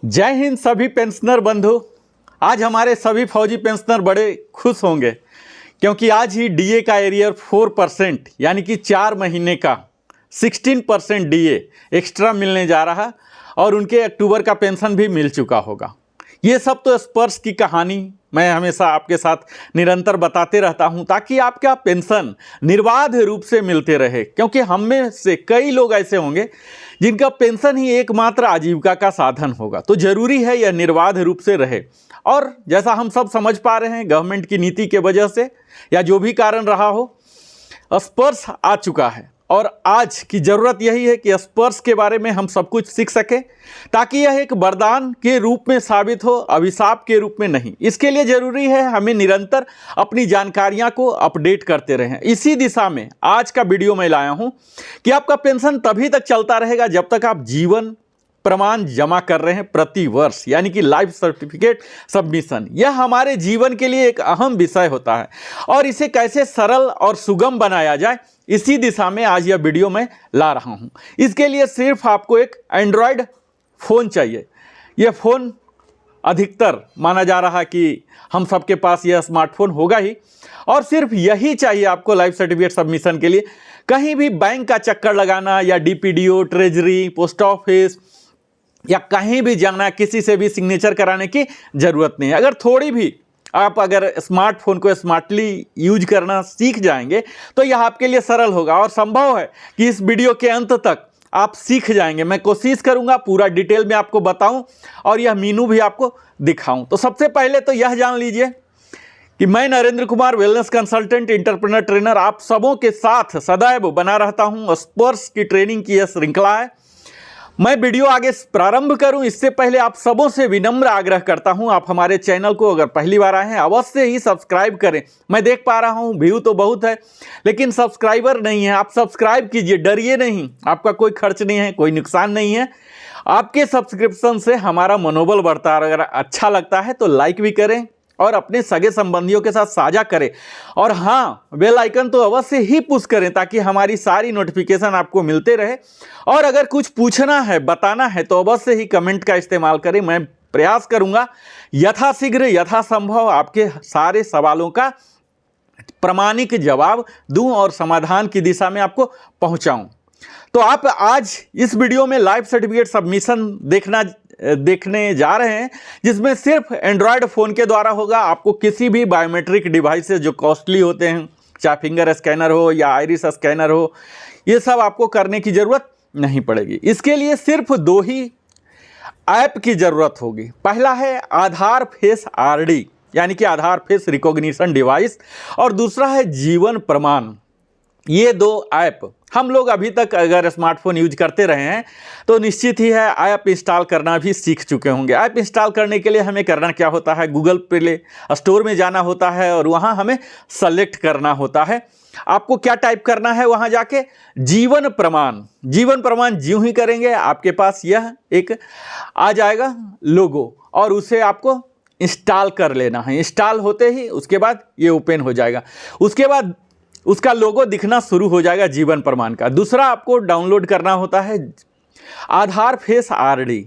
जय हिंद सभी पेंशनर बंधु। आज हमारे सभी फौजी पेंशनर बड़े खुश होंगे क्योंकि आज ही डीए का एरियर 4% यानी कि 4 महीने का 16% डीए एक्स्ट्रा मिलने जा रहा और उनके अक्टूबर का पेंशन भी मिल चुका होगा। ये सब तो स्पर्श की कहानी मैं हमेशा आपके साथ निरंतर बताते रहता हूं ताकि आपका पेंशन निर्बाध रूप से मिलते रहे, क्योंकि हम में से कई लोग ऐसे होंगे जिनका पेंशन ही एकमात्र आजीविका का साधन होगा। तो जरूरी है यह निर्बाध रूप से रहे। और जैसा हम सब समझ पा रहे हैं, गवर्नमेंट की नीति के वजह से या जो भी कारण रहा हो, स्पर्श आ चुका है और आज की ज़रूरत यही है कि स्पर्श के बारे में हम सब कुछ सीख सकें ताकि यह एक वरदान के रूप में साबित हो, अभिशाप के रूप में नहीं। इसके लिए ज़रूरी है हमें निरंतर अपनी जानकारियां को अपडेट करते रहें। इसी दिशा में आज का वीडियो मैं लाया हूं कि आपका पेंशन तभी तक चलता रहेगा जब तक आप जीवन प्रमाण जमा कर रहे हैं प्रति वर्ष, यानी कि लाइफ सर्टिफिकेट सबमिशन। यह हमारे जीवन के लिए एक अहम विषय होता है और इसे कैसे सरल और सुगम बनाया जाए, इसी दिशा में आज यह वीडियो मैं ला रहा हूं। इसके लिए सिर्फ आपको एक एंड्रॉयड फ़ोन चाहिए। यह फ़ोन अधिकतर माना जा रहा कि हम सबके पास यह स्मार्टफोन होगा ही, और सिर्फ यही चाहिए आपको लाइफ सर्टिफिकेट सबमिशन के लिए। कहीं भी बैंक का चक्कर लगाना या डीपीडीओ, ट्रेजरी, पोस्ट ऑफिस या कहीं भी जाना, किसी से भी सिग्नेचर कराने की ज़रूरत नहीं है। अगर थोड़ी भी आप अगर स्मार्टफोन को स्मार्टली यूज करना सीख जाएंगे तो यह आपके लिए सरल होगा और संभव है कि इस वीडियो के अंत तक आप सीख जाएंगे। मैं कोशिश करूंगा पूरा डिटेल में आपको बताऊं और यह मीनू भी आपको दिखाऊं। तो सबसे पहले तो यह जान लीजिए कि मैं Narendra Kumar, wellness consultant, entrepreneur trainer, आप सबों के साथ सदैव बना रहता हूं। स्पर्श की ट्रेनिंग की यह श्रृंखला है। मैं वीडियो आगे प्रारंभ करूं इससे पहले आप सबों से विनम्र आग्रह करता हूं, आप हमारे चैनल को अगर पहली बार आए हैं अवश्य ही सब्सक्राइब करें। मैं देख पा रहा हूं व्यू तो बहुत है लेकिन सब्सक्राइबर नहीं है। आप सब्सक्राइब कीजिए, डरिए नहीं, आपका कोई खर्च नहीं है, कोई नुकसान नहीं है। आपके सब्सक्रिप्शन से हमारा मनोबल बढ़ता है। अगर अच्छा लगता है तो लाइक भी करें और अपने सगे संबंधियों के साथ साझा करें, और हाँ, बेल आइकन तो अवश्य ही पुश करें ताकि हमारी सारी नोटिफिकेशन आपको मिलते रहे। और अगर कुछ पूछना है, बताना है तो अवश्य ही कमेंट का इस्तेमाल करें। मैं प्रयास करूंगा यथाशीघ्र यथासंभव आपके सारे सवालों का प्रामाणिक जवाब दूं और समाधान की दिशा में आपको पहुंचाऊं। तो आप आज इस वीडियो में लाइफ सर्टिफिकेट सबमिशन देखने जा रहे हैं, जिसमें सिर्फ एंड्रॉयड फ़ोन के द्वारा होगा। आपको किसी भी बायोमेट्रिक डिवाइसेस जो कॉस्टली होते हैं, चाहे फिंगर स्कैनर हो या आइरिस स्कैनर हो, ये सब आपको करने की ज़रूरत नहीं पड़ेगी। इसके लिए सिर्फ 2 ही ऐप की ज़रूरत होगी। पहला है आधार फेस आरडी यानी कि आधार फेस रिकॉग्निशन डिवाइस, और दूसरा है जीवन प्रमाण। ये 2 ऐप हम लोग अभी तक अगर स्मार्टफोन यूज करते रहे हैं तो निश्चित ही है ऐप इंस्टॉल करना भी सीख चुके होंगे। ऐप इंस्टॉल करने के लिए हमें करना क्या होता है, गूगल प्ले स्टोर में जाना होता है और वहाँ हमें सेलेक्ट करना होता है। आपको क्या टाइप करना है वहाँ जाके, जीवन प्रमाण। जीवन प्रमाण ज्यों ही करेंगे आपके पास यह एक आ जाएगा लोगो, और उसे आपको इंस्टॉल कर लेना है। इंस्टॉल होते ही उसके बाद ये ओपन हो जाएगा। उसके बाद उसका लोगो दिखना शुरू हो जाएगा जीवन प्रमाण का। दूसरा आपको डाउनलोड करना होता है आधार फेस आरडी,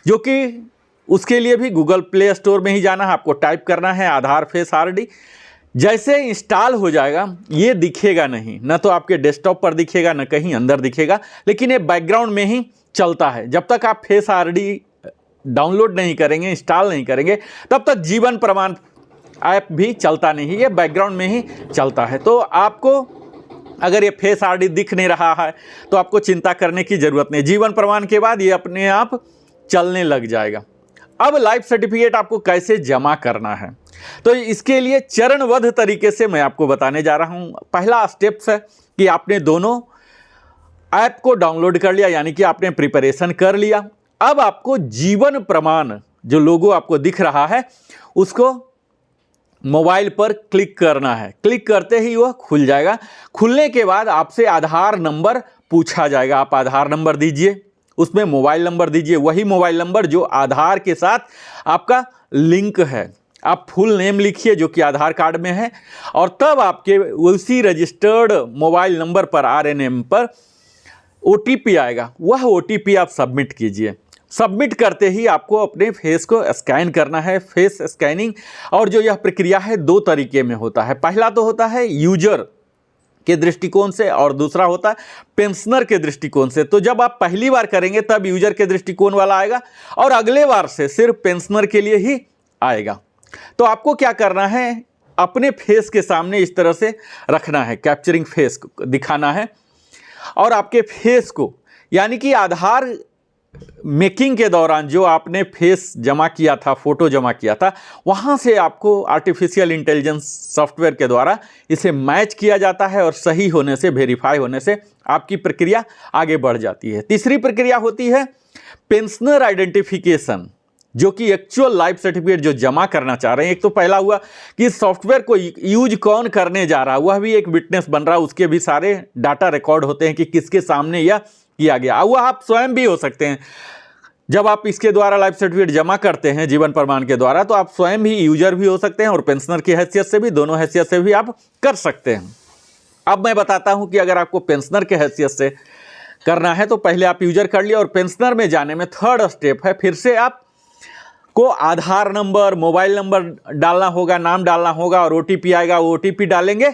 जो कि उसके लिए भी गूगल प्ले स्टोर में ही जाना है। आपको टाइप करना है आधार फेस आरडी। जैसे इंस्टॉल हो जाएगा ये दिखेगा नहीं, न तो आपके डेस्कटॉप पर दिखेगा न कहीं अंदर दिखेगा, लेकिन ये बैकग्राउंड में ही चलता है। जब तक आप फेस आरडी डाउनलोड नहीं करेंगे, इंस्टॉल नहीं करेंगे, तब तक जीवन प्रमाण ऐप भी चलता नहीं, ये बैकग्राउंड में ही चलता है। तो आपको अगर ये फेस आरडी दिख नहीं रहा है तो आपको चिंता करने की ज़रूरत नहीं। जीवन प्रमाण के बाद ये अपने आप चलने लग जाएगा। अब लाइफ सर्टिफिकेट आपको कैसे जमा करना है, तो इसके लिए चरणबद्ध तरीके से मैं आपको बताने जा रहा हूँ। पहला स्टेप्स है कि आपने दोनों ऐप को डाउनलोड कर लिया, यानी कि आपने प्रिपरेशन कर लिया। अब आपको जीवन प्रमाण जो लोगो आपको दिख रहा है उसको मोबाइल पर क्लिक करना है। क्लिक करते ही वह खुल जाएगा। खुलने के बाद आपसे आधार नंबर पूछा जाएगा। आप आधार नंबर दीजिए, उसमें मोबाइल नंबर दीजिए, वही मोबाइल नंबर जो आधार के साथ आपका लिंक है। आप फुल नेम लिखिए जो कि आधार कार्ड में है, और तब आपके उसी रजिस्टर्ड मोबाइल नंबर पर, आरएनएम पर OTP आएगा। वह OTP आप सबमिट कीजिए। सबमिट करते ही आपको अपने फेस को स्कैन करना है, फेस स्कैनिंग। और जो यह प्रक्रिया है 2 तरीके में होता है। पहला तो होता है यूजर के दृष्टिकोण से और दूसरा होता है पेंशनर के दृष्टिकोण से। तो जब आप पहली बार करेंगे तब यूजर के दृष्टिकोण वाला आएगा और अगले बार से सिर्फ पेंशनर के लिए ही आएगा। तो आपको क्या करना है, अपने फेस के सामने इस तरह से रखना है, कैप्चरिंग फेस को दिखाना है और आपके फेस को, यानी कि आधार मेकिंग के दौरान जो आपने फेस जमा किया था, फोटो जमा किया था, वहाँ से आपको आर्टिफिशियल इंटेलिजेंस सॉफ्टवेयर के द्वारा इसे मैच किया जाता है और सही होने से, वेरीफाई होने से आपकी प्रक्रिया आगे बढ़ जाती है। तीसरी प्रक्रिया होती है पेंशनर आइडेंटिफिकेशन, जो कि एक्चुअल लाइफ सर्टिफिकेट जो जमा करना चाह रहे हैं। एक तो पहला हुआ कि सॉफ्टवेयर को यूज कौन करने जा रहा है, वह भी एक विटनेस बन रहा है, उसके भी सारे डाटा रिकॉर्ड होते हैं कि किसके सामने यह किया गया। वह आप स्वयं भी हो सकते हैं। जब आप इसके द्वारा लाइफ सर्टिफिकेट जमा करते हैं जीवन प्रमाण के द्वारा, तो आप स्वयं भी यूजर भी हो सकते हैं और पेंशनर की हैसियत से भी, दोनों हैसियत से भी आप कर सकते हैं। अब मैं बताता हूं कि अगर आपको पेंशनर के हैसियत से करना है तो पहले आप यूजर कर लिया, और पेंशनर में जाने में थर्ड स्टेप है, फिर से आप को आधार नंबर, मोबाइल नंबर डालना होगा, नाम डालना होगा और ओटीपी आएगा, वो ओटीपी डालेंगे।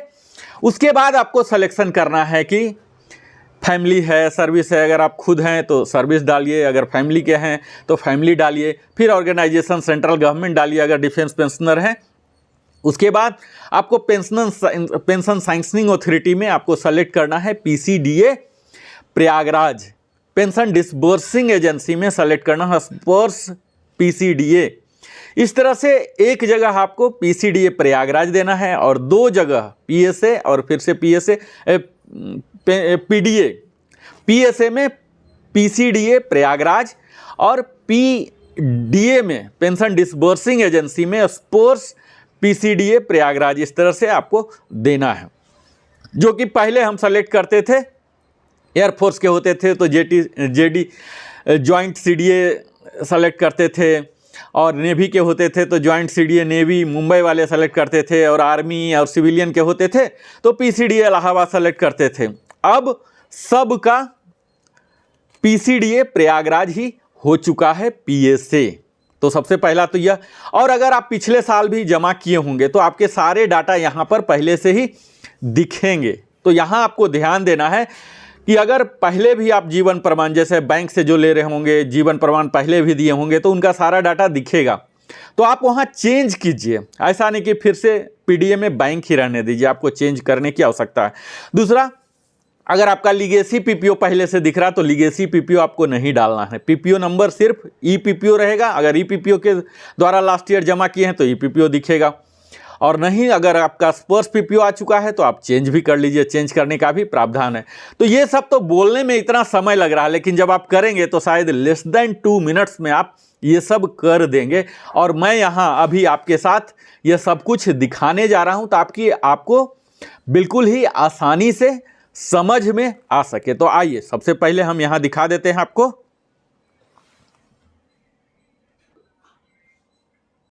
उसके बाद आपको सिलेक्शन करना है कि फैमिली है, सर्विस है। अगर आप खुद हैं तो सर्विस डालिए, अगर फैमिली के हैं तो फैमिली डालिए, फिर ऑर्गेनाइजेशन, सेंट्रल गवर्नमेंट डालिए अगर डिफेंस पेंशनर हैं। उसके बाद आपको पेंशन सैंक्शनिंग अथॉरिटी में आपको सेलेक्ट करना है PCDA Prayagraj, pension disbursing agency में सेलेक्ट करना है स्पर्श पीसीडीए। इस तरह से एक जगह आपको पीसीडीए प्रयागराज देना है और 2 जगह पीएसए और फिर से पीएसए पीडीए, पीएसए में पीसीडीए प्रयागराज और पीडीए में पेंशन डिसबर्सिंग एजेंसी में स्पर्श पीसीडीए प्रयागराज। इस तरह से आपको देना है। जो कि पहले हम सेलेक्ट करते थे, एयरफोर्स के होते थे तो जेडी जॉइंट सीडीए सेलेक्ट करते थे, और नेवी के होते थे तो जॉइंट सीडीए नेवी मुंबई वाले सेलेक्ट करते थे, और आर्मी और सिविलियन के होते थे तो पीसीडीए इलाहाबाद सेलेक्ट करते थे। अब सबका पीसीडीए प्रयागराज ही हो चुका है पीएसए। तो सबसे पहला तो यह, और अगर आप पिछले साल भी जमा किए होंगे तो आपके सारे डाटा यहाँ पर पहले से ही दिखेंगे। तो यहाँ आपको ध्यान देना है कि अगर पहले भी आप जीवन प्रमाण, जैसे बैंक से जो ले रहे होंगे, जीवन प्रमाण पहले भी दिए होंगे तो उनका सारा डाटा दिखेगा, तो आप वहाँ चेंज कीजिए। ऐसा नहीं कि फिर से पीडीए में बैंक ही रहने दीजिए, आपको चेंज करने की आवश्यकता है। दूसरा, अगर आपका लीगेसी पीपीओ पहले से दिख रहा तो लीगेसी पीपीओ आपको नहीं डालना है। पीपीओ नंबर सिर्फ ईपीपीओ रहेगा। अगर ईपीपीओ के द्वारा लास्ट ईयर जमा किए हैं तो ईपीपीओ दिखेगा, और नहीं अगर आपका स्पर्श पीपीओ आ चुका है तो आप चेंज भी कर लीजिए, चेंज करने का भी प्रावधान है। तो ये सब तो बोलने में इतना समय लग रहा है, लेकिन जब आप करेंगे तो शायद लेस देन 2 मिनट्स में आप ये सब कर देंगे। और मैं यहाँ अभी आपके साथ ये सब कुछ दिखाने जा रहा हूँ ताकि आपको बिल्कुल ही आसानी से समझ में आ सके। तो आइए सबसे पहले हम यहाँ दिखा देते हैं आपको।